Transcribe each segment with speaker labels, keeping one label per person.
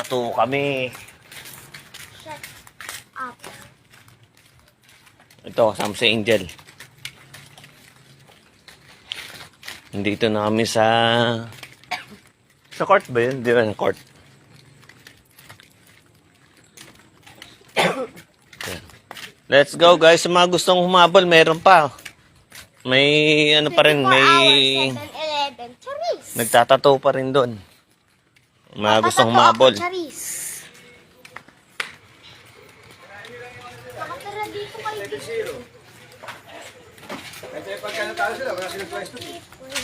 Speaker 1: Magtatato kami.
Speaker 2: Shut up.
Speaker 1: Ito, kasama si Angel. Nandito na kami sa court ba yun? Di ba na court? Let's go guys. Sa mga gustong humabol, meron pa. May ano pa rin, may
Speaker 2: 7-Eleven. Charis.
Speaker 1: nagtatato pa rin doon. Mga gustong humabol.
Speaker 2: Charis. Nakatara dito kayo dito.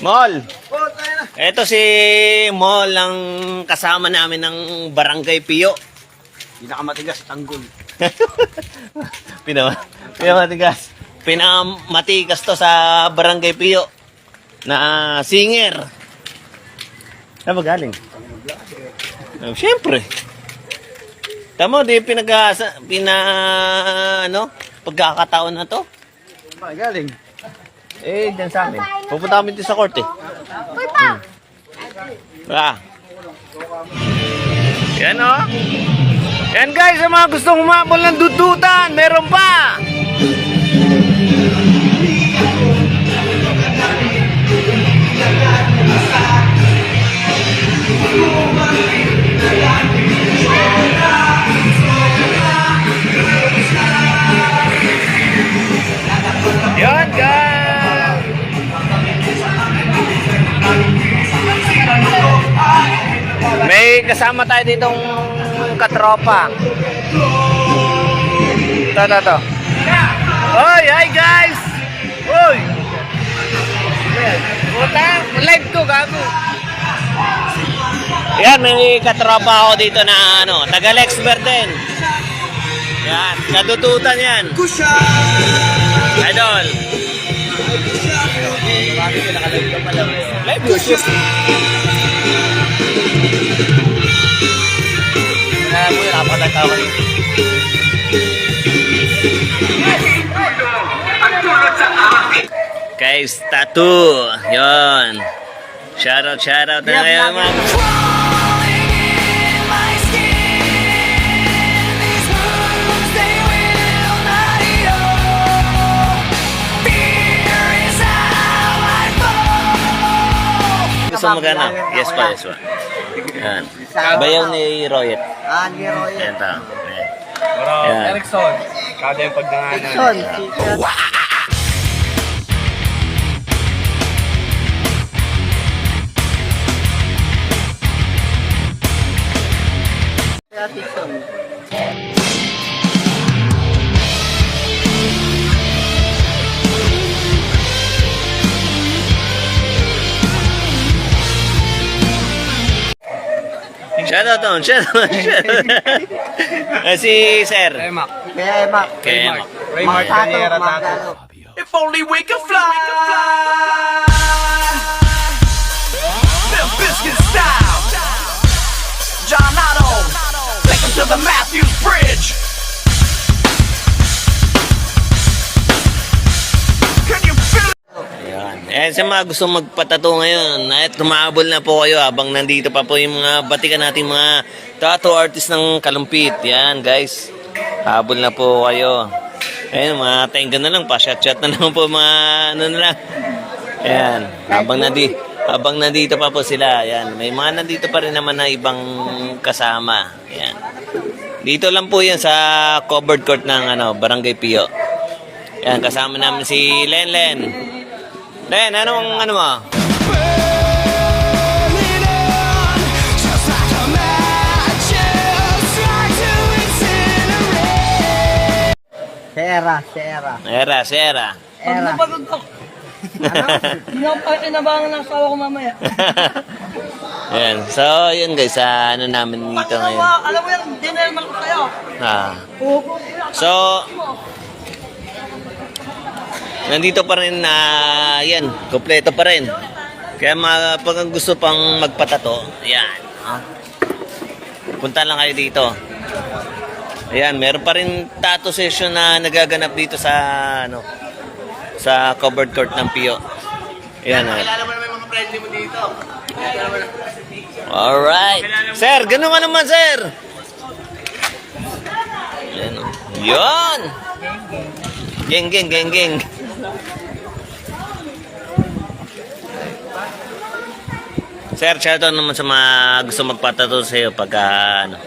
Speaker 1: Mall! Ito si Mall ang kasama namin ng Barangay Pio.
Speaker 3: Pinakamatigas, tanggol.
Speaker 1: Pinamatigas. Pinamatigas to sa Barangay Pio na singer. Saan ba galing? Siyempre. Tamo, di pagkakataon na to.
Speaker 3: Saan galing?
Speaker 1: Eh, dyan sa amin. Pupunta kami dito sa court eh.
Speaker 2: Uy pa!
Speaker 1: Yan o. Yan guys, sa mga gustong humabol ng dudutan, meron pa. Yan guys. May kasama tayo ditong katropa. Ito. Oy, hi guys! Oy! Puta, live to, gago. Yan, may katropa ako dito na taga-Lexber din. Yan, kadututan yan. Idol. Live to shoot. Guys, tattoo. Yon. Shoutout na ngayon mga. Gusto mo magana? Yes pa. Yan. Bayaw ni Royet.
Speaker 3: Ni Royet.
Speaker 1: Yan ta.
Speaker 3: Yan. Erickson. Kada yung pagdanganan.
Speaker 1: Erickson. Shoutout doon. Si Sir.
Speaker 3: Emak.
Speaker 1: Kaya
Speaker 3: Raymart Daniera Tato. If only we could fly. Bill Biscuit style. John Otto. Take him to the Matthews Bridge. Can you feel it?
Speaker 1: Ayan. Eh, sa mga gusto magpatato ngayon, tumabol na po kayo habang nandito pa po yung mga batikan natin mga tattoo artist ng Kalumpit. Yan, guys. Habol na po kayo. Ayan, mga tenga na lang, pa-shot na lang po mga na lang. Ayan, habang nandito pa po sila. Ayan, may mga nandito pa rin naman na ibang kasama. Ayan. Dito lang po yan sa covered court ng Barangay Pio. Ayan, kasama namin si Len. Len, ano mo? Sera.
Speaker 4: Pag napagod ako. Hindi ako pa kinabangan ng asawa ko mamaya.
Speaker 1: Ayan. So, yun guys, namin dito ngayon.
Speaker 4: Alam mo yan, dinner man ko kayo.
Speaker 1: So, nandito pa rin na, yan, kompleto pa rin. Kaya pag gusto pang magpatato, yan. Punta lang kayo dito. Ayan, meron pa rin tattoo session na nagaganap dito sa sa covered court ng Pio. Ayan.
Speaker 3: Kilala mo naman mga friendly mo dito.
Speaker 1: Alright. Sir, ganun ka naman, sir. Yan, oh. Yun. Geng, geng, geng, geng. Sir, shoutout naman sa mga gusto magpatato sa iyo pagka ano.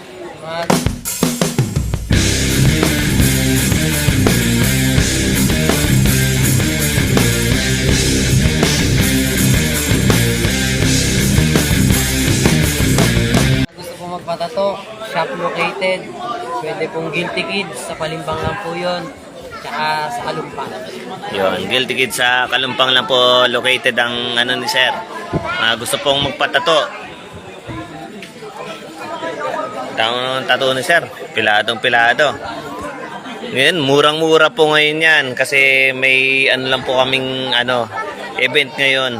Speaker 4: Gusto po magpatato, shop located. Pwede pong Guilty Kids, sa Palimbang lang po yun. Tsaka sa Kalumpang.
Speaker 1: Yun, Guilty Kids sa Kalumpang lang po located ang ano ni sir. Gusto pong magpatato. Tama tato ni sir. Piladong pilado. Ngayon, murang-mura po ngayon yan kasi may ano lang po kaming ano, event ngayon.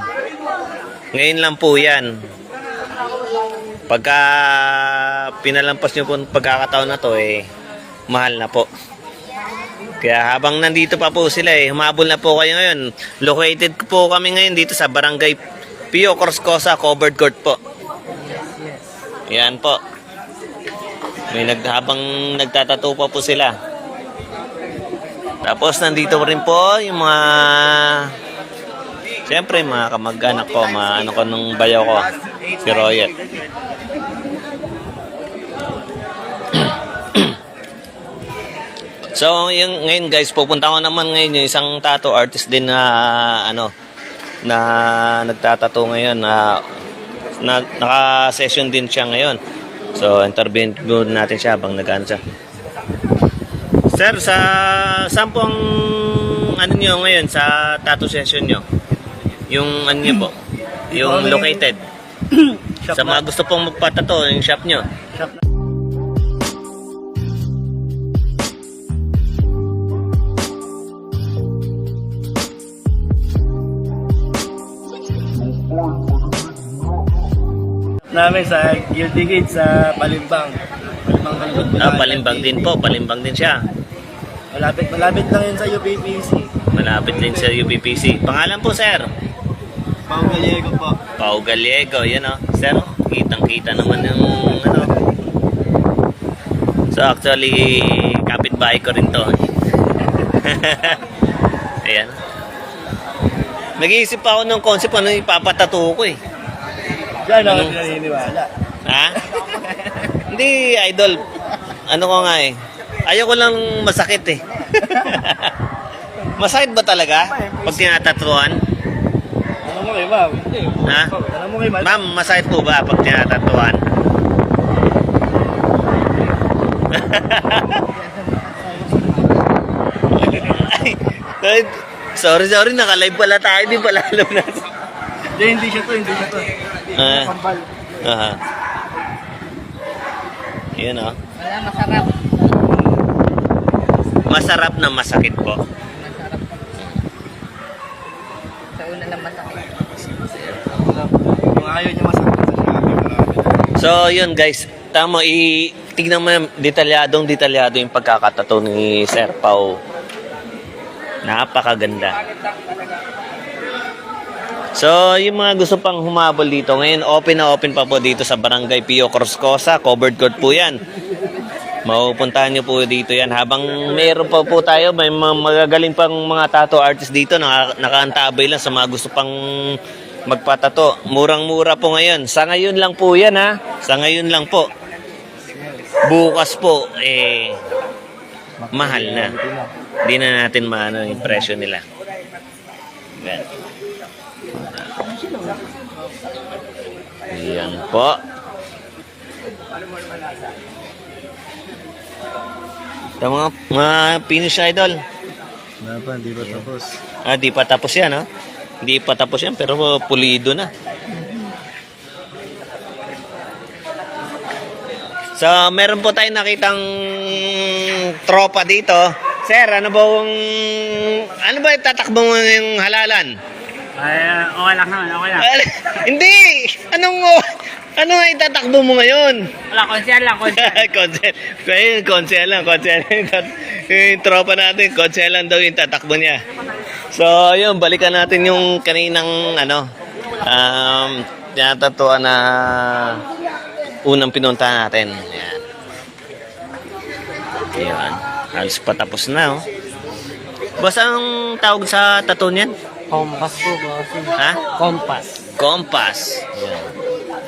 Speaker 1: Ngayon lang po yan. Pagka pinalampas nyo po pagkakataon na to mahal na po. Kaya habang nandito pa po sila humabol na po kayo ngayon. Located po kami ngayon dito sa Barangay Pio Corscosa, covered court po. Yan po. Habang nagtatato pa po sila. Tapos nandito rin po yung mga siyempre mga kamag-anak ko, mga ano ko nung bayaw ko, si Royet. So, yung ngayon guys, pupunta ko naman ngayon yung isang tattoo artist din na na nagtatato ngayon na naka-session din siya ngayon. So, interview natin siya habang nag-ano siya. Sir, saan po ang ano niyo ngayon sa tattoo session niyo? Yung ano niyo po? Yung located? Sa mga gusto pong magpatato, yung shop niyo?
Speaker 5: Namin sa Guilty Kids sa Palimbang.
Speaker 1: Palimbang din po. Palimbang din siya.
Speaker 5: Malapit lang yun sa UPPC.
Speaker 1: Malapit din sa UPPC. Pangalan po, sir?
Speaker 5: Pao Gallego po.
Speaker 1: Pao Gallego. Yan o. Sir, kitang-kita naman yung ano. So, actually, kapitbahay ko rin to. Ayan. Nag-iisip pa ako ng concept ano ipapatato ko
Speaker 5: Diyan ako naniniwala.
Speaker 1: Ha? Hindi, idol. Ano ko nga ayoko lang masakit Masakit ba talaga? Pag tinatatuan?
Speaker 5: Ano mo kay ma'am?
Speaker 1: Ha?
Speaker 5: Ano mo kay ma'am?
Speaker 1: Ma'am, masakit po ba pag tinatatuan? Ay, sorry, naka-live pala tayo. Di pala alam natin.
Speaker 5: Hindi siya to. Kambal.
Speaker 1: Aha. Yun o.
Speaker 4: Wala, masarap.
Speaker 1: Masarap na masakit po.
Speaker 4: Masarap. Sa una lang masakit.
Speaker 5: Kung ayaw niya masakit sa sabi, marami.
Speaker 1: So, yun guys. Tama, tignan mo yung detalyado yung pagkakatato ni Sir Pao. Napakaganda. So, yung mga gusto pang humabol dito, ngayon open na open pa po dito sa Barangay Pio Corscosa, covered court po yan. Mapupuntahan nyo po dito yan. Habang meron pa po tayo, may magagaling pang mga tattoo artist dito na nakaantabay lang sa mga gusto pang magpatato. Murang-mura po ngayon. Sa ngayon lang po yan Sa ngayon lang po. Bukas po, mahal na. Hindi na natin maano yung presyo nila. Yan. Yan po. Yung mga finish idol.
Speaker 5: Hindi pa tapos.
Speaker 1: Di pa tapos yan, Di pa tapos yan, pero pulido na. So, meron po tayong nakitang tropa dito. Sir, ano ba tatakbo mo yung halalan?
Speaker 5: Okay lang naman, okay lang.
Speaker 1: Hindi! Ano nga itatakbo mo ngayon?
Speaker 5: Wala, konsyal lang.
Speaker 1: Konsel lang. Yung tropa natin, konsel lang daw yung tatakbo niya. So, yun, balikan natin yung kaninang, tinatatuan na unang pinuntahan natin. Yan. Yan. Halos patapos na, oh. Boss, ang tawag sa tattoo niyan?
Speaker 4: Compass po, bossing.
Speaker 1: Ha?
Speaker 4: Compass.
Speaker 1: Compass. Yan.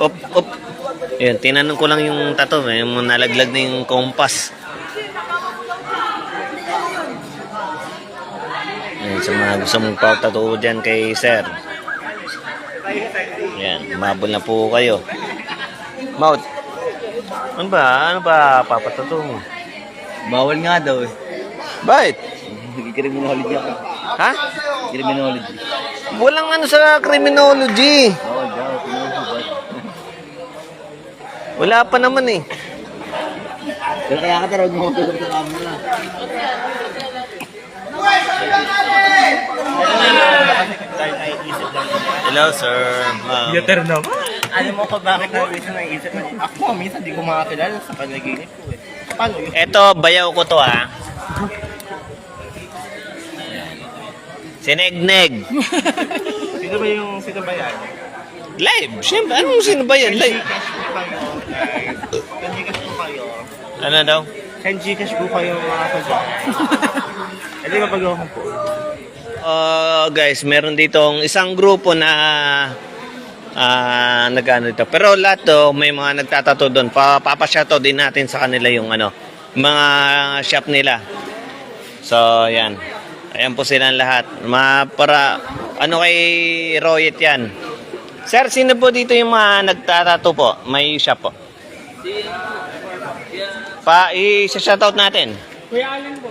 Speaker 1: Op, op. Yan, tinanong ko lang yung tattoo. Yung nalaglag na yung compass. Yan, sa mga gusto mong pa-tattoo dyan kay sir. Yan, umabol na po kayo. Maut. Ano ba papatato mo?
Speaker 5: Bawal nga daw eh.
Speaker 1: Bakit?
Speaker 5: Criminology ako.
Speaker 1: Ha?
Speaker 5: Criminology.
Speaker 1: Walang ano sa criminology.
Speaker 5: Bawal daw.
Speaker 1: Wala pa naman eh.
Speaker 5: Pero kaya ka tarod mo tulog sa camera.
Speaker 1: Hello, sir.
Speaker 5: na ba? Alam mo ko bakit minsan naisip mo? Ako minsan di ko makakilala sa panaginip ko eh. Paano yun?
Speaker 1: Eto, bayaw ko to ah. Sinegneg.
Speaker 5: Sino ba yan?
Speaker 1: Live. Siyempre, anong sino ba yan? Live.
Speaker 5: Gcash po kayo.
Speaker 1: Ano daw?
Speaker 5: Send Gcash po kayo mga kadyang. Hindi mapag-iwan po.
Speaker 1: Guys, meron ditong isang grupo na nagano dito. Pero lahat to, may mga nagtatato doon. Papasyato din natin sa kanila yung ano, mga shop nila. So, yan. Ayan po silang lahat. Para, ano kay Royet yan? Sir, sino po dito yung mga nagtatato po? May shop po. I-shoutout natin.
Speaker 4: Kuya Allen po.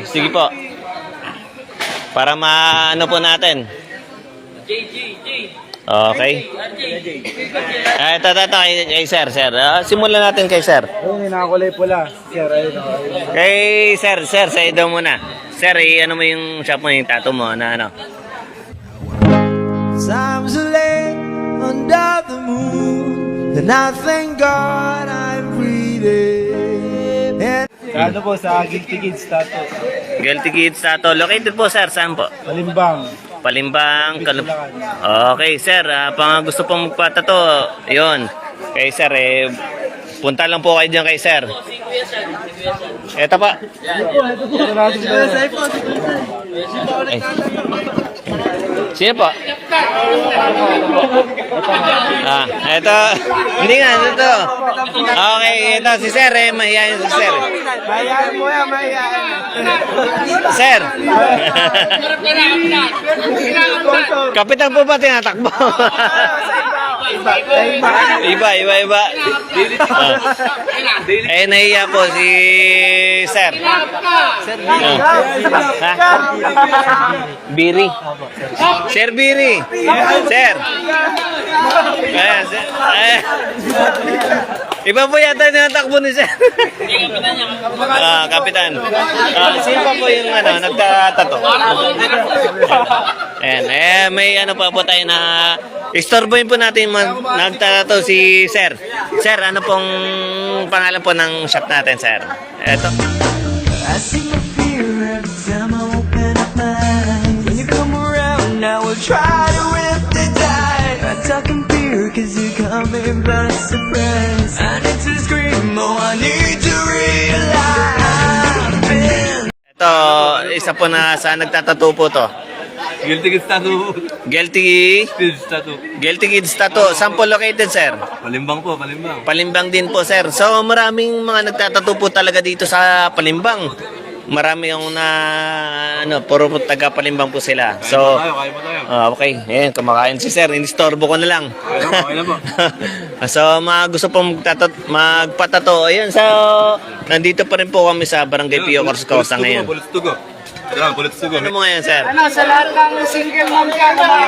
Speaker 1: Sige po. Para maano po natin. Okay. Ito, kay sir. Simulan natin kay sir.
Speaker 5: Yung nakakulay pula. Sir, ayun.
Speaker 1: Kay sir, sa daw muna. Sir, ano mo yung shop mo, yung tattoo mo, na ano?
Speaker 6: Times are late under the moon, and I thank God I'm breathing. And
Speaker 5: Ano po sa Guilty Kids status?
Speaker 1: Guilty Kids Tattoo. Located po, sir. Saan po?
Speaker 5: Malimbang.
Speaker 1: Palimbang. Okay, sir. Pang gusto pong magpatato, yun. Kay sir, punta lang po kayo dyan kay sir. Eto pa. Ay. Sino po? Eto. Hindi nga, ito. Okay, ito si sir. Mahihayin si sir.
Speaker 5: Mahihayin mo yan, mahihayin.
Speaker 1: Sir. Kapitan po ba tinatakbo? Iba. Nahiya po si Sir. Biri. Sir Biri. Sir. Iba po yata tinatakbo ni Sir. Kapitan. Sino pa po yung nagtatato? Ayan. May pa po tayo na istorbohin po natin nagtatato si Sir. Sir, ano pong pangalan po ng shop natin, Sir? Eto.
Speaker 6: I see my fear every time I open up my eyes. When you come around, I will try to rip the tide. I'm talking fear cause you're coming by surprise. I need to scream, oh I need to realize.
Speaker 1: Ito, isa po na sa nagtatato po to.
Speaker 3: Guilty Kids Tattoo.
Speaker 1: Guilty Kids Tattoo. Saan po located, sir?
Speaker 3: Palimbang po, Palimbang.
Speaker 1: Palimbang din po, sir. So, maraming mga nagtatato po talaga dito sa Palimbang. Marami yung puro po taga Palimbang po sila. So,
Speaker 3: Kaya mo tayo.
Speaker 1: okay. Ayan, kumakain si sir. Inistorbo ko na lang.
Speaker 3: Okay na po.
Speaker 1: So, mga gusto pong magpatato. Ayan, so, nandito pa rin po kami sa Barangay Pio Corsocosa ngayon.
Speaker 3: Bullets to go. Bullets to go.
Speaker 1: Ano mo ngayon, sir?
Speaker 4: Sa lahat ng single mom ka naman.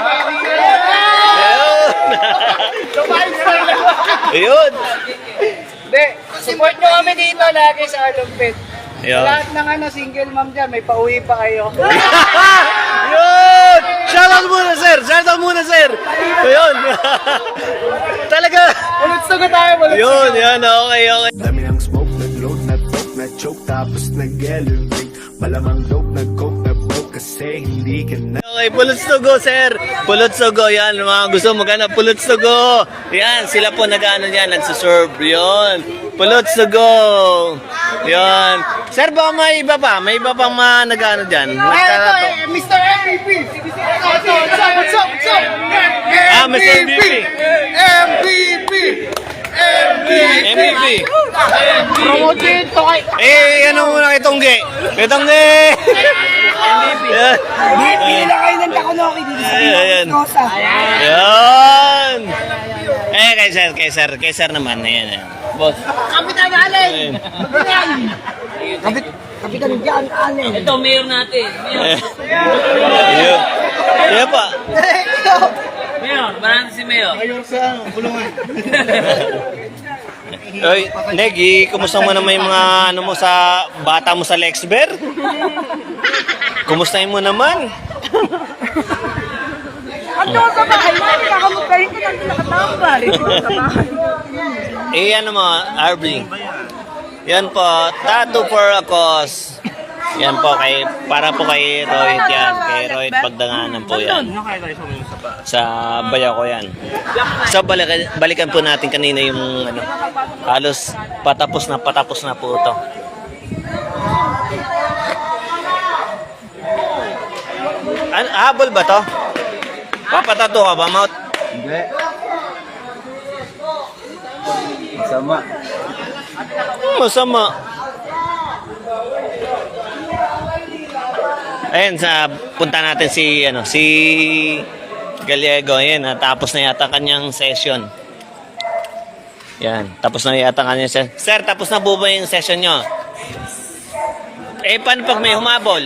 Speaker 1: Ayun!
Speaker 4: Hindi, support nyo kami dito lagi sa Alumpit.
Speaker 1: Ayun.
Speaker 4: Lahat ng single mom dyan, may pauwi pa kayo.
Speaker 1: Yun! Shoutout muna, sir! Ayun! Talaga!
Speaker 4: Ulit sugo tayo, ulit
Speaker 1: Yun, okay.
Speaker 7: Dami ng smoke, nag-load, nag-poke, nag-choke, tapos nag-elevate. Malamang dope, nag-coke, nag-broke,
Speaker 6: kasi hindi ka na.
Speaker 1: Okay, Pulots to go, sir. Pulots to go, yan. Mga gusto magana, Pulots to go. Yan, sila po nag-ano yan, nagsiserve. Yan. Pulots to go. Yan. Sir, ba may iba pa? May iba pang mga nag-ano dyan? Nagtatato.
Speaker 3: Mr. MVP! What's up?
Speaker 1: Ah, Mr. MVP.
Speaker 3: MVP!
Speaker 1: MVP.
Speaker 3: Promoted to kay...
Speaker 1: Eh, ano muna kay Tongge? Kay Tongge! Yan.
Speaker 3: Bili na kayo ng Takonoki dito sa
Speaker 1: Ayan.
Speaker 3: Kosa.
Speaker 1: Yan. Eh, kay sir naman. Ayan, ayan. Boss.
Speaker 3: Kapitan Allen!
Speaker 1: Ayan.
Speaker 3: Kapitan John Allen.
Speaker 4: Ito, mayor natin.
Speaker 1: Yun. Yan pa.
Speaker 4: Mayor, marami si Mayor.
Speaker 5: Ayun sa bulungan.
Speaker 1: Oy, Negi, kumusta mo naman yung mga ano mo sa bata mo sa Lexber? Kumustahin mo naman?
Speaker 3: Ano sa bahay? Nakakamagkain ko ng nakatambal.
Speaker 1: Eh, ano mo, Arby? Yan po, tattoo for a cause. Yan po, para po kay Rohit yan. Kay Rohit Pagdanganan po yan. Sa baya ko yan. So, balikan po natin kanina yung ano, halos patapos na po ito. Habol ba to? Papatato ka ba, Maut?
Speaker 5: Hindi. Masama.
Speaker 1: Masama. Ayun, punta natin si Gallego. Ayan, tapos na yata kanyang session. Yan, tapos na yata kanyang session. Sir, tapos na po ba yung session nyo? Eh, paano pag may humabol?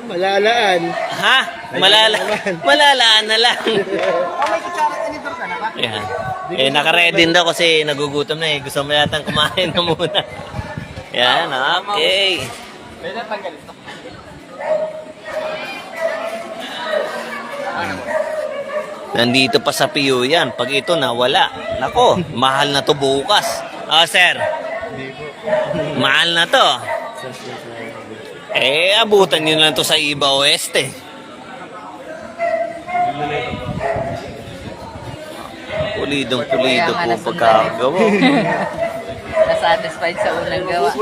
Speaker 5: Malalaan.
Speaker 1: Ha? Malalaan na lang. Yan. Eh, naka-ready daw kasi nagugutom na eh. Gusto mo yata kumain na muna. Yan, okay. Nandito pa sa PU yan. Pag ito nawala, nako, mahal na to bukas. Oh, sir. Mahal na to. Eh, abutan nyo lang to sa Iba Oeste. Pulidong pulido po pagkagawa.
Speaker 4: Nasatisfied sa unang gawa.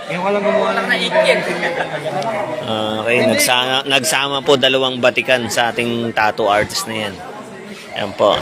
Speaker 5: Ngayon ko lang gumawa ng
Speaker 1: Okay, nagsama po dalawang batikan sa ating tattoo artist na yan. Yan po.